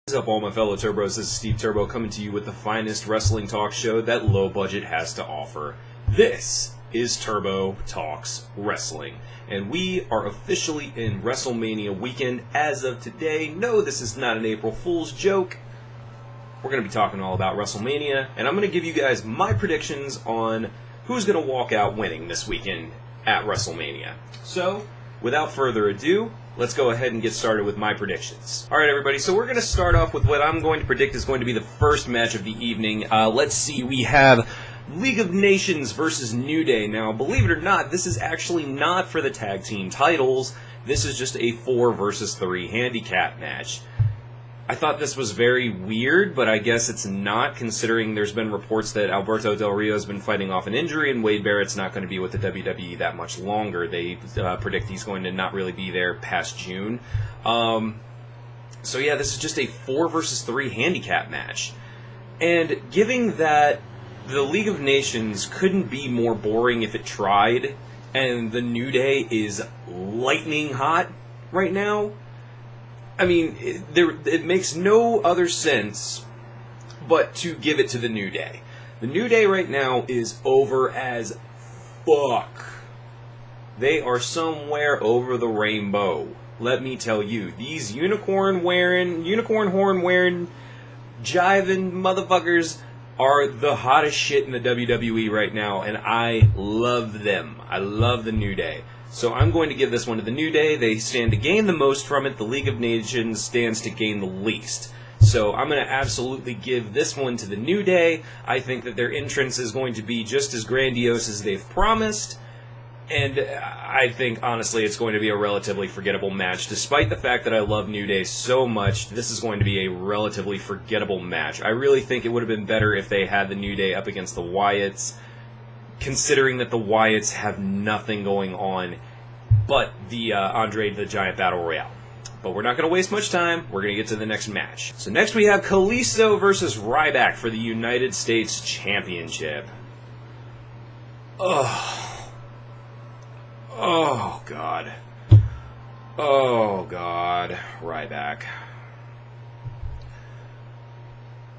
What's up, all my fellow Turbros? This is Steve Turbo coming to you with the finest wrestling talk show that low budget has to offer. This is Turbo Talks Wrestling, and we are officially in Wrestlemania weekend as of today. No, this is not an April Fool's joke. We're going to be talking all about WrestleMania, and I'm going to give you guys my predictions on who's going to walk out winning this weekend at WrestleMania. So, without further ado, let's go ahead and get started with my predictions. Alright, everybody, so we're going to start off with what I'm going to predict is going to be the first match of the evening. Let's see, we have League of Nations versus New Day. Now, believe it or not, this is actually not for the tag team titles. This is just a 4 versus 3 handicap match. I thought this was very weird, but I guess it's not, considering there's been reports that Alberto Del Rio has been fighting off an injury and Wade Barrett's not going to be with the WWE that much longer. They predict he's going to not really be there past June. So yeah, this is just a 4 versus 3 handicap match. And given that the League of Nations couldn't be more boring if it tried, and the New Day is lightning hot right now, I mean, it makes no other sense but to give it to the New Day. The New Day right now is over as fuck. They are somewhere over the rainbow. Let me tell you, these unicorn horn wearing, jiving motherfuckers are the hottest shit in the WWE right now, and I love them. I love the New Day. So I'm going to give this one to the New Day. They stand to gain the most from it. The League of Nations stands to gain the least. So I'm going to absolutely give this one to the New Day. I think that their entrance is going to be just as grandiose as they've promised. And I think, honestly, it's going to be a relatively forgettable match. Despite the fact that I love New Day so much, this is going to be a relatively forgettable match. I really think it would have been better if they had the New Day up against the Wyatts, considering that the Wyatts have nothing going on but the Andre the Giant Battle Royale. But we're not going to waste much time. We're going to get to the next match. So next we have Kalisto versus Ryback for the United States Championship. Oh, God. Oh, God. Ryback.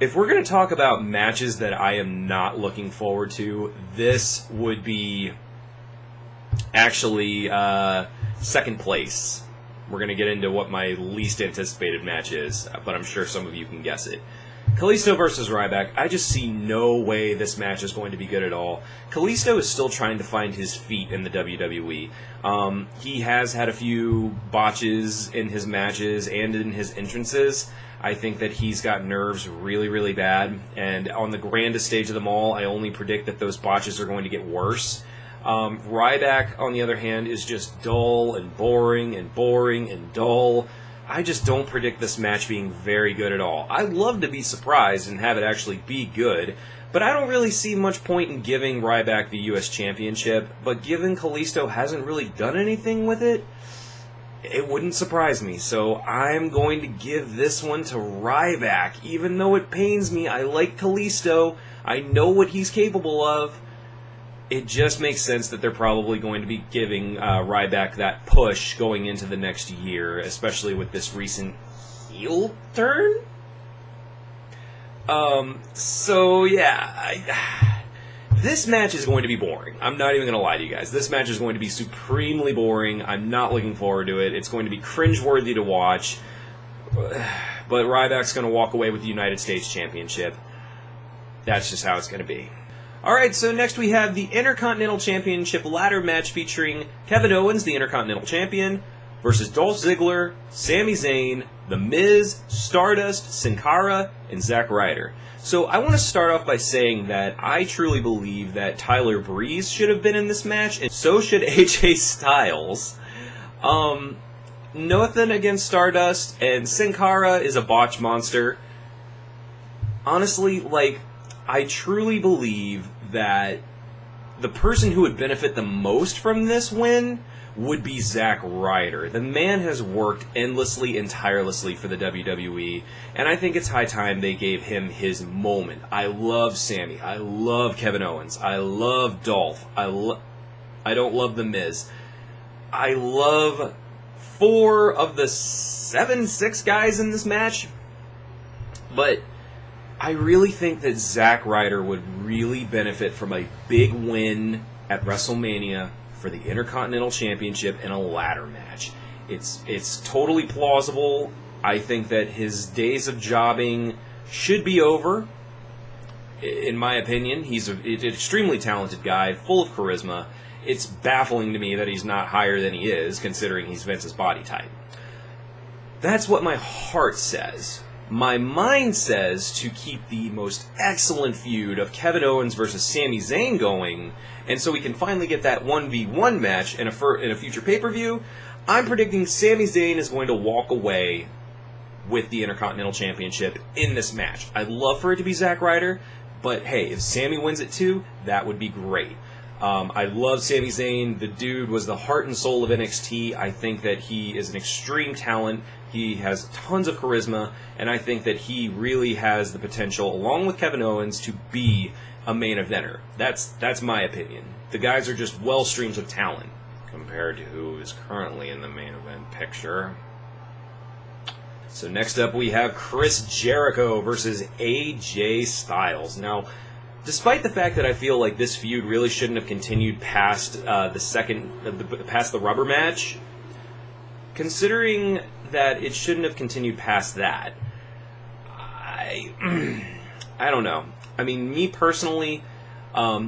If we're going to talk about matches that I am not looking forward to, this would be actually second place. We're going to get into what my least anticipated match is, but I'm sure some of you can guess it. Kalisto versus Ryback. I just see no way this match is going to be good at all. Kalisto is still trying to find his feet in the WWE. He has had a few botches in his matches and in his entrances. I think that he's got nerves really, really bad, and on the grandest stage of them all, I only predict that those botches are going to get worse. Ryback, on the other hand, is just dull and boring and boring and dull. I just don't predict this match being very good at all. I'd love to be surprised and have it actually be good, but I don't really see much point in giving Ryback the U.S. Championship, but given Kalisto hasn't really done anything with it, it wouldn't surprise me. So I'm going to give this one to Ryback. Even though it pains me, I like Kalisto. I know what he's capable of. It just makes sense that they're probably going to be giving Ryback that push going into the next year, especially with this recent heel turn. So yeah, this match is going to be boring. I'm not even going to lie to you guys. This match is going to be supremely boring. I'm not looking forward to it. It's going to be cringeworthy to watch. But Ryback's going to walk away with the United States Championship. That's just how it's going to be. Alright, so next we have the Intercontinental Championship ladder match featuring Kevin Owens, the Intercontinental Champion, versus Dolph Ziggler, Sami Zayn, The Miz, Stardust, Sin Cara, and Zack Ryder. So I want to start off by saying that I truly believe that Tyler Breeze should have been in this match, and so should AJ Styles. Nothing against Stardust, and Sin Cara is a botch monster. Honestly, I truly believe that the person who would benefit the most from this win would be Zack Ryder. The man has worked endlessly and tirelessly for the WWE, and I think it's high time they gave him his moment. I love Sammy. I love Kevin Owens. I love Dolph. I don't love The Miz. I love 4 of the 6 guys in this match. But I really think that Zack Ryder would really benefit from a big win at WrestleMania for the Intercontinental Championship in a ladder match. It's totally plausible. I think that his days of jobbing should be over. In my opinion, he's an extremely talented guy, full of charisma. It's baffling to me that he's not higher than he is, considering he's Vince's body type. That's what my heart says. My mind says to keep the most excellent feud of Kevin Owens versus Sami Zayn going, and so we can finally get that 1v1 match in a future pay-per-view. I'm predicting Sami Zayn is going to walk away with the Intercontinental Championship in this match. I'd love for it to be Zack Ryder, but hey, if Sami wins it too, that would be great. I love Sami Zayn. The dude was the heart and soul of NXT. I think that he is an extreme talent. He has tons of charisma, and I think that he really has the potential, along with Kevin Owens, to be a main eventer. That's my opinion. The guys are just well streams of talent compared to who is currently in the main event picture. So next up we have Chris Jericho versus AJ Styles. Now, despite the fact that I feel like this feud really shouldn't have continued past past the rubber match, considering that it shouldn't have continued past that, I don't know. I mean, me personally,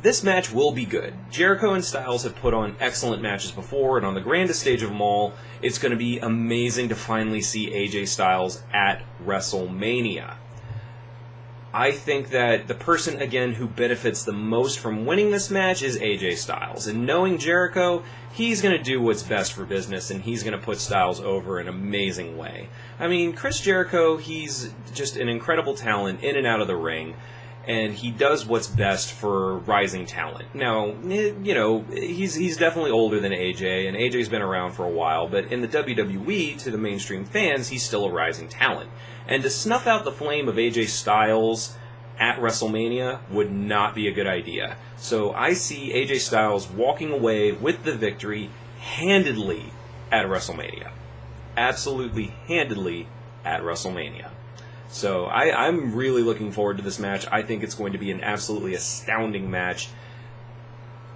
this match will be good. Jericho and Styles have put on excellent matches before, and on the grandest stage of them all, it's going to be amazing to finally see AJ Styles at WrestleMania. I think that the person, again, who benefits the most from winning this match is AJ Styles. And knowing Jericho, he's going to do what's best for business, and he's going to put Styles over in an amazing way. I mean, Chris Jericho, he's just an incredible talent in and out of the ring, and he does what's best for rising talent. Now, you know, he's definitely older than AJ, and AJ's been around for a while, but in the WWE, to the mainstream fans, he's still a rising talent. And to snuff out the flame of AJ Styles at WrestleMania would not be a good idea. So I see AJ Styles walking away with the victory handedly at WrestleMania. Absolutely handedly at WrestleMania. So I'm really looking forward to this match. I think it's going to be an absolutely astounding match.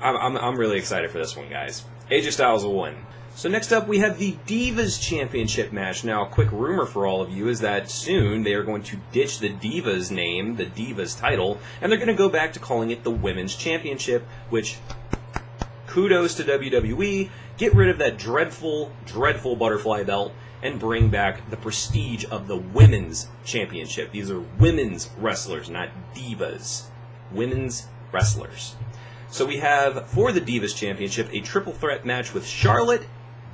I'm really excited for this one, guys. AJ Styles will win. So next up, we have the Divas Championship match. Now, a quick rumor for all of you is that soon they are going to ditch the Divas name, the Divas title, and they're going to go back to calling it the Women's Championship, which, kudos to WWE, get rid of that dreadful, dreadful butterfly belt, and bring back the prestige of the Women's Championship. These are women's wrestlers, not divas. Women's wrestlers. So we have, for the Divas Championship, a triple threat match with Charlotte,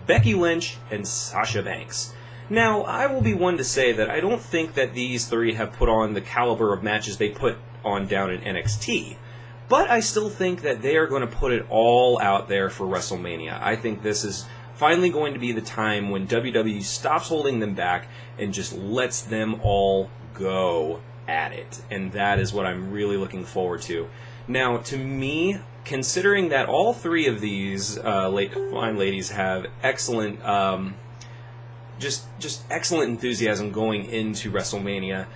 Becky Lynch, and Sasha Banks. Now, I will be one to say that I don't think that these three have put on the caliber of matches they put on down in NXT. But I still think that they are going to put it all out there for WrestleMania. I think this is finally going to be the time when WWE stops holding them back and just lets them all go at it. And that is what I'm really looking forward to. Now, to me, considering that all three of these fine ladies have excellent, just excellent enthusiasm going into WrestleMania,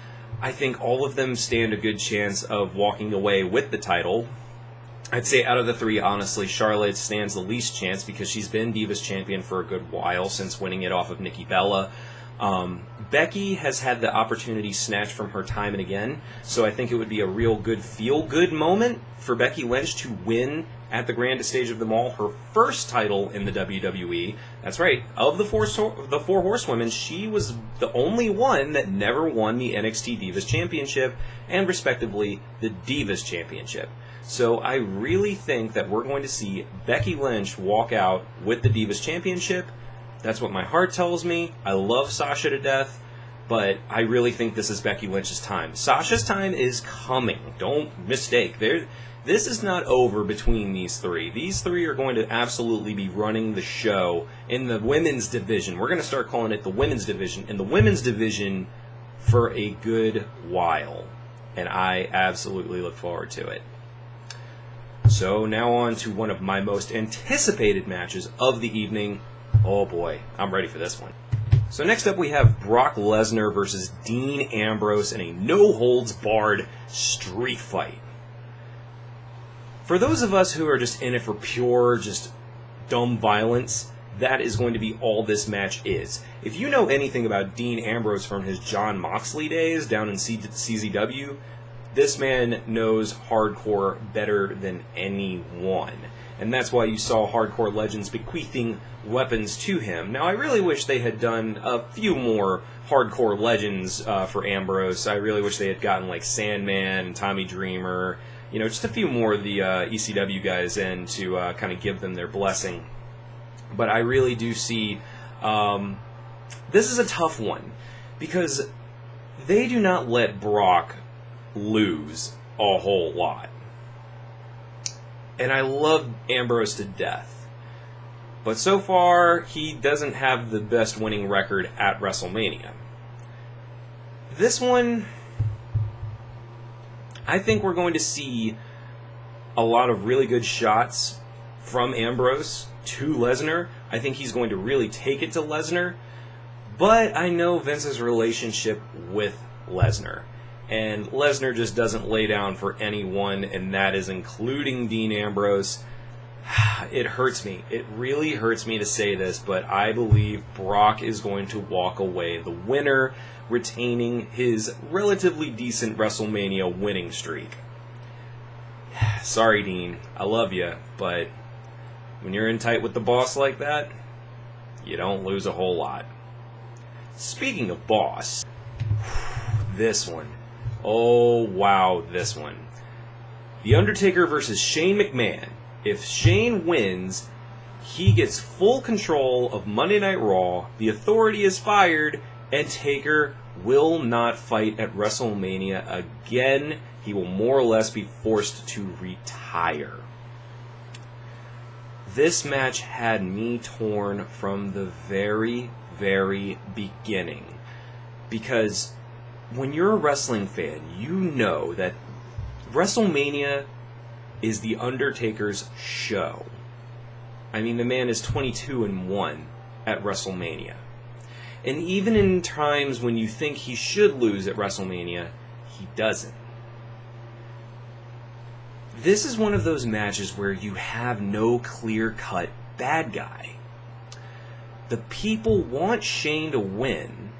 I think all of them stand a good chance of walking away with the title. I'd say out of the three, honestly, Charlotte stands the least chance because she's been Divas Champion for a good while since winning it off of Nikki Bella. Becky has had the opportunity snatched from her time and again, so I think it would be a real good feel-good moment for Becky Lynch to win at the grandest stage of them all her first title in the WWE. That's right, of the four horsewomen, she was the only one that never won the NXT Divas Championship and, respectively, the Divas Championship. So I really think that we're going to see Becky Lynch walk out with the Divas Championship. That's what my heart tells me. I love Sasha to death, but I really think this is Becky Lynch's time. Sasha's time is coming. Don't mistake. This is not over between these three. These three are going to absolutely be running the show in the women's division. We're going to start calling it the women's division. In the women's division for a good while. And I absolutely look forward to it. So now on to one of my most anticipated matches of the evening. Oh boy, I'm ready for this one. So next up we have Brock Lesnar versus Dean Ambrose in a no-holds-barred street fight. For those of us who are just in it for pure, just dumb violence, that is going to be all this match is. If you know anything about Dean Ambrose from his Jon Moxley days down in CZW, this man knows hardcore better than anyone. And that's why you saw Hardcore Legends bequeathing weapons to him. Now, I really wish they had done a few more Hardcore Legends for Ambrose. I really wish they had gotten like Sandman and Tommy Dreamer, you know, just a few more of the ECW guys in to kind of give them their blessing. But I really do see this is a tough one because they do not let Brock lose a whole lot. And I love Ambrose to death. But so far, he doesn't have the best winning record at WrestleMania. This one, I think we're going to see a lot of really good shots from Ambrose to Lesnar. I think he's going to really take it to Lesnar. But I know Vince's relationship with Lesnar. And Lesnar just doesn't lay down for anyone, and that is including Dean Ambrose. It hurts me. It really hurts me to say this, but I believe Brock is going to walk away the winner, retaining his relatively decent WrestleMania winning streak. Sorry, Dean. I love you, but when you're in tight with the boss like that, you don't lose a whole lot. Speaking of boss, this one. Oh, wow, this one. The Undertaker versus Shane McMahon. If Shane wins, he gets full control of Monday Night Raw, the Authority is fired, and Taker will not fight at WrestleMania again. He will more or less be forced to retire. This match had me torn from the very, very beginning. Because when you're a wrestling fan, you know that WrestleMania is The Undertaker's show. I mean, the man is 22-1 at WrestleMania. And even in times when you think he should lose at WrestleMania, he doesn't. This is one of those matches where you have no clear-cut bad guy. The people want Shane to win,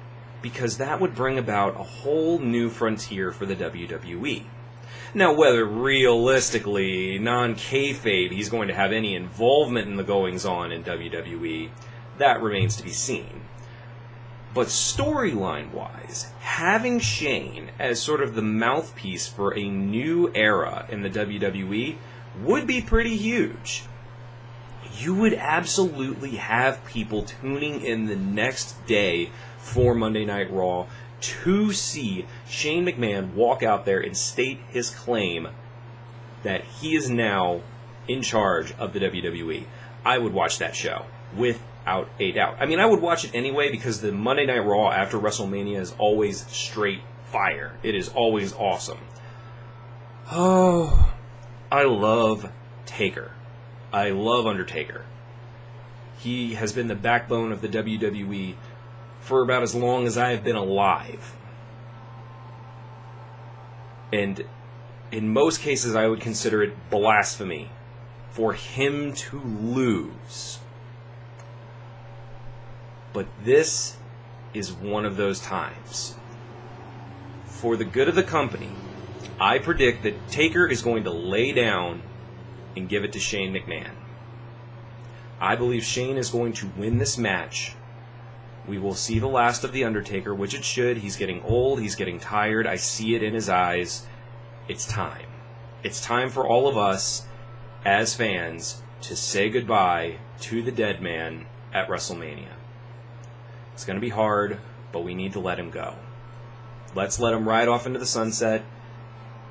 because that would bring about a whole new frontier for the WWE. Now, whether realistically, non-kayfabe, he's going to have any involvement in the goings-on in WWE, that remains to be seen. But storyline-wise, having Shane as sort of the mouthpiece for a new era in the WWE would be pretty huge. You would absolutely have people tuning in the next day for Monday Night Raw to see Shane McMahon walk out there and state his claim that he is now in charge of the WWE. I would watch that show without a doubt. I mean, I would watch it anyway because the Monday Night Raw after WrestleMania is always straight fire. It is always awesome. Oh, I love Taker. I love Undertaker. He has been the backbone of the WWE for about as long as I have been alive. And in most cases, I would consider it blasphemy for him to lose. But this is one of those times. For the good of the company, I predict that Taker is going to lay down and give it to Shane McMahon. I believe Shane is going to win this match. We will see the last of The Undertaker, which it should. He's getting old. He's getting tired. I see it in his eyes. It's time. It's time for all of us, as fans, to say goodbye to the dead man at WrestleMania. It's going to be hard, but we need to let him go. Let's let him ride off into the sunset,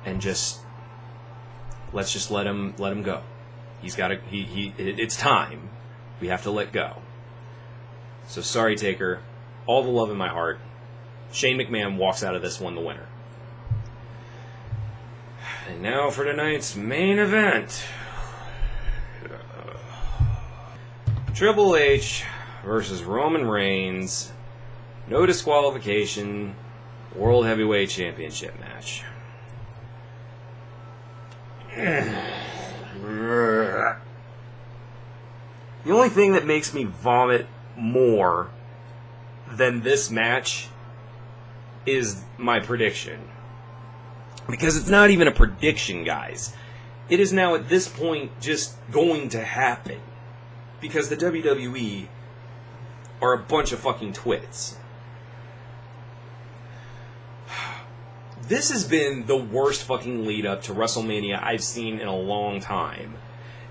and let's just let him go. He's got to. It's time. We have to let go. So sorry, Taker. All the love in my heart. Shane McMahon walks out of this one the winner. And now for tonight's main event. Triple H versus Roman Reigns No disqualification. World Heavyweight Championship match. The only thing that makes me vomit more than this match is my prediction. Because it's not even a prediction, guys. It is now at this point just going to happen. Because the WWE are a bunch of fucking twits. This has been the worst fucking lead up to WrestleMania I've seen in a long time.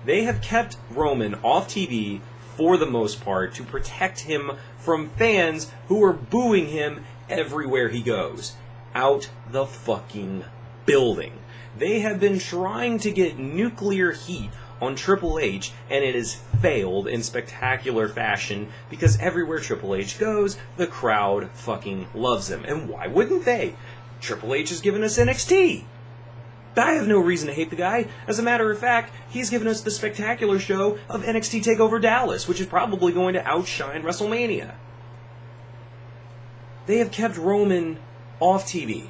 They have kept Roman off TV for the most part to protect him from fans who are booing him everywhere he goes. Out the fucking building. They have been trying to get nuclear heat on Triple H, and it has failed in spectacular fashion because everywhere Triple H goes, the crowd fucking loves him. And why wouldn't they? Triple H has given us NXT. I have no reason to hate the guy. As a matter of fact, he's given us the spectacular show of NXT TakeOver Dallas, which is probably going to outshine WrestleMania. They have kept Roman off TV.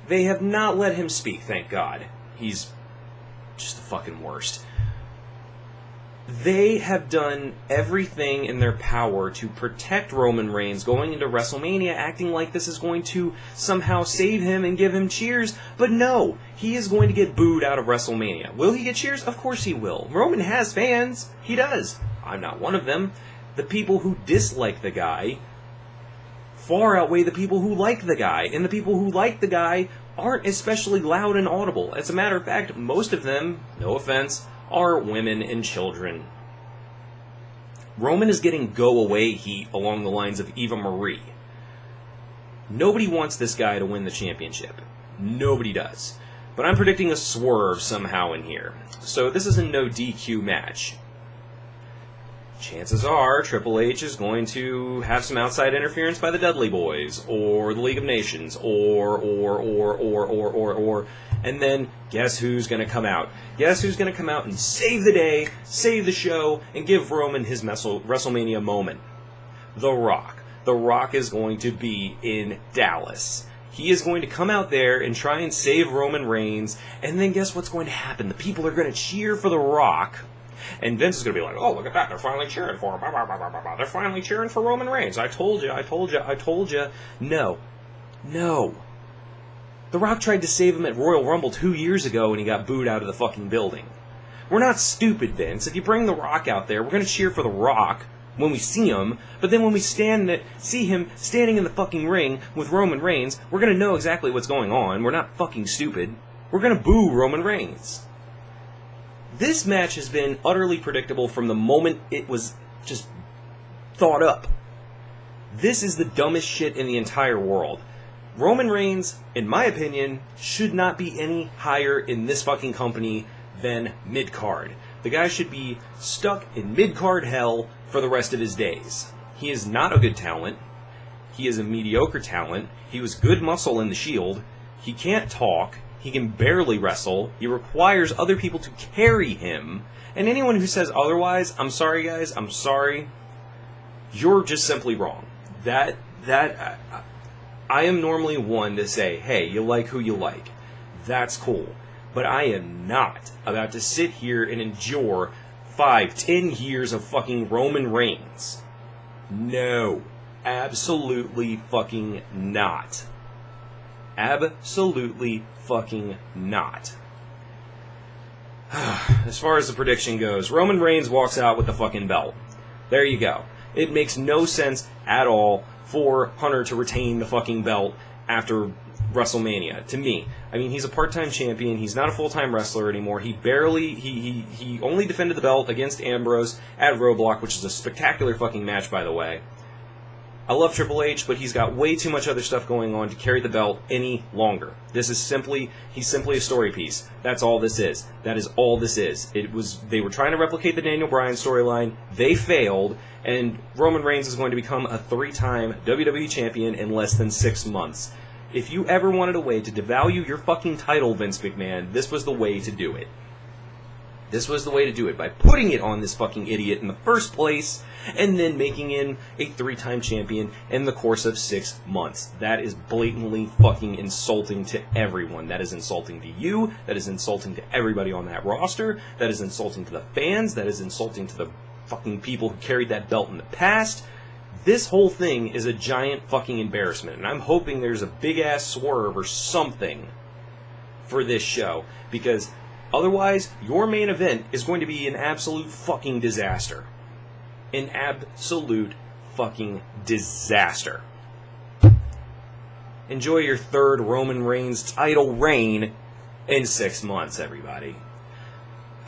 They have not let him speak, thank God. He's just the fucking worst. They have done everything in their power to protect Roman Reigns going into WrestleMania, acting like this is going to somehow save him and give him cheers. But no, he is going to get booed out of WrestleMania. Will he get cheers? Of course he will. Roman has fans. He does. I'm not one of them. The people who dislike the guy far outweigh the people who like the guy. And the people who like the guy aren't especially loud and audible. As a matter of fact, most of them, no offense, are women and children. Roman is getting go-away heat along the lines of Eva Marie. Nobody wants this guy to win the championship. Nobody does. But I'm predicting a swerve somehow in here. So this is a no DQ match. Chances are Triple H is going to have some outside interference by the Dudley Boys, or the League of Nations, or, and then guess who's going to come out? Guess who's going to come out and save the day, save the show, and give Roman his WrestleMania moment? The Rock. The Rock is going to be in Dallas. He is going to come out there and try and save Roman Reigns, and then guess what's going to happen? The people are going to cheer for The Rock. And Vince is going to be like, oh, look at that, they're finally cheering for him. They're finally cheering for Roman Reigns. I told you. No. The Rock tried to save him at Royal Rumble 2 years ago, and he got booed out of the fucking building. We're not stupid, Vince. If you bring The Rock out there, we're going to cheer for The Rock when we see him, but then when we see him standing in the fucking ring with Roman Reigns, we're going to know exactly what's going on. We're not fucking stupid. We're going to boo Roman Reigns. This match has been utterly predictable from the moment it was just thought up. This is the dumbest shit in the entire world. Roman Reigns, in my opinion, should not be any higher in this fucking company than mid-card. The guy should be stuck in mid-card hell for the rest of his days. He is not a good talent. He is a mediocre talent. He was good muscle in the Shield. He can't talk. He can barely wrestle. He requires other people to carry him. And anyone who says otherwise, I'm sorry, guys, I'm sorry. You're just simply wrong. I am normally one to say, hey, you like who you like. That's cool. But I am not about to sit here and endure 5-10 years of fucking Roman Reigns. No. Absolutely fucking not. Absolutely fucking not. As far as the prediction goes, Roman Reigns walks out with the fucking belt. There you go. It makes no sense at all for Hunter to retain the fucking belt after WrestleMania, to me. I mean, he's a part-time champion. He's not a full-time wrestler anymore. He only defended the belt against Ambrose at Roadblock, which is a spectacular fucking match, by the way. I love Triple H, but he's got way too much other stuff going on to carry the belt any longer. He's simply a story piece. That's all this is. That is all this is. They were trying to replicate the Daniel Bryan storyline. They failed, and Roman Reigns is going to become a 3-time WWE champion in less than 6 months. If you ever wanted a way to devalue your fucking title, Vince McMahon, this was the way to do it. This was the way to do it, by putting it on this fucking idiot in the first place, and then making him a 3-time champion in the course of 6 months. That is blatantly fucking insulting to everyone. That is insulting to you. That is insulting to everybody on that roster. That is insulting to the fans. That is insulting to the fucking people who carried that belt in the past. This whole thing is a giant fucking embarrassment, and I'm hoping there's a big-ass swerve or something for this show, because otherwise, your main event is going to be an absolute fucking disaster. An absolute fucking disaster. Enjoy your 3rd Roman Reigns title reign in 6 months, everybody.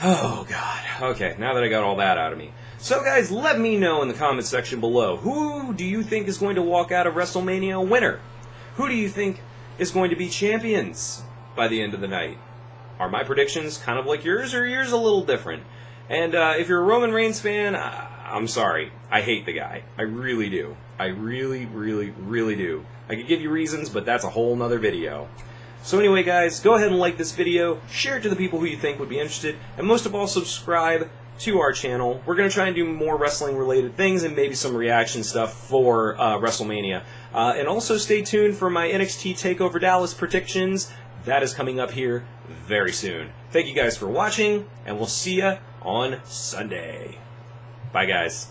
Oh, God. Okay, now that I got all that out of me. So, guys, let me know in the comments section below. Who do you think is going to walk out of WrestleMania a winner? Who do you think is going to be champions by the end of the night? Are my predictions kind of like yours, or yours a little different? And if you're a Roman Reigns fan, I'm sorry. I hate the guy. I really do. I really, really, really do. I could give you reasons, but that's a whole nother video. So anyway, guys, go ahead and like this video, share it to the people who you think would be interested, and most of all, subscribe to our channel. We're going to try and do more wrestling-related things and maybe some reaction stuff for WrestleMania. And also stay tuned for my NXT TakeOver Dallas predictions. That is coming up here very soon. Thank you guys for watching, and we'll see ya on Sunday. Bye, guys.